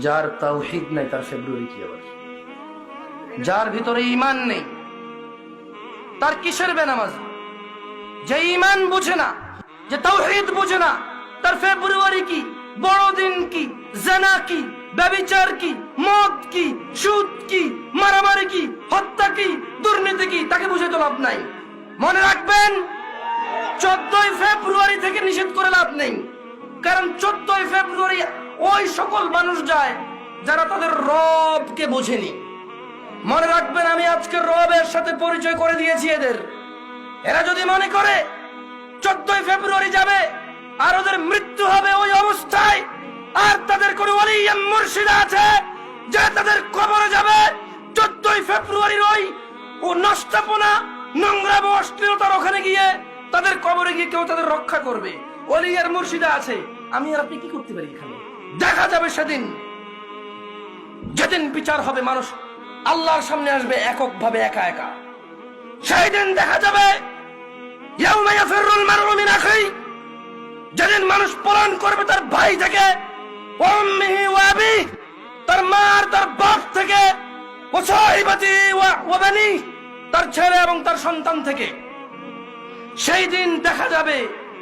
যার তাওহীদ নাই তার ফেব্রুয়ারি কি আবার? যার ভিতরে ঈমান নেই তার কিসের বেনামাজ? যে ঈমান বুঝে না, যে তাওহীদ বুঝে না, তার ফেব্রুয়ারি কি, বড়দিন কি, জিনা কি, ব্যভিচার কি, মদ কি, সুদ কি, মারামারি কি, হত্যা কি, দুর্নীতি কি, তাকে বুঝে তো লাভ নাই। মনে রাখবেন, 14ই ফেব্রুয়ারি থেকে নিষেধ করে লাভ নেই। কারণ 14ই ফেব্রুয়ারি ওই সকল মানুষ যায় যারা তাদের রবকে বোঝেনি। মনে রাখবেন, আমি আজকে রবের সাথে পরিচয় করে দিয়েছি এদের। এরা যদি মনে করে 14ই ফেব্রুয়ারি যাবে আর ওদের মৃত্যু হবে ওই অবস্থায়, আর তাদের কোন ওলি মুর্শিদ আছে যে তাদের কবরে যাবে 14ই ফেব্রুয়ারির ওই ও নষ্টাপনা, নোংরা ও অশ্লীলতার ওখানে গিয়ে তাদের কবরে গিয়ে কেউ তাদের রক্ষা করবে, ওলি আর মুর্শিদা আছে, আমি আর আপনি কি করতে পারি? এখানে দেখা যাবে সেদিন, যেদিন বিচার হবে, মানুষ আল্লাহর সামনে আসবে এককভাবে, একা একা। সেই দিন দেখা যাবে ইয়াউমা ইয়াফিরুল মারউ মিন আখিহি, যেদিন মানুষ পলায়ন করবে তার ভাই থেকে, ওয়া উম্মিহি ওয়া আবিহি, তার মা আর তার বাপ থেকে, ওয়া সাহিবাতি ওয়া বানি, তার ছেলে এবং তার সন্তান থেকে। সেই দিন দেখা যাবে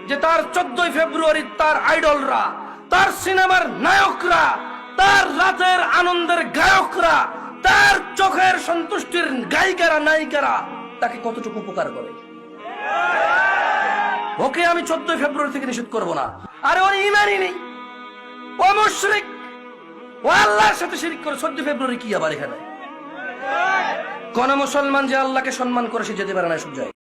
যে তার 14ই ফেব্রুয়ারি তার আইডলরা, তার সিনেমার নায়করা, তার রাতের আনন্দের গায়করা, তার চোখের সন্তুষ্টির গায়িকারা, নায়িকারা তাকে কতটুকু উপকার করে। ওকে আমি 14ই ফেব্রুয়ারি থেকে নিষেধ করব না। আরে ওর ঈমানই নেই, ও মুশরিক, ও আল্লাহর সাথে শিরক করে। 14 ফেব্রুয়ারি কি আবার এখানে? কোন মুসলমান যে আল্লাহকে সম্মান করে সে যেতে পারে না সব জায়গায়।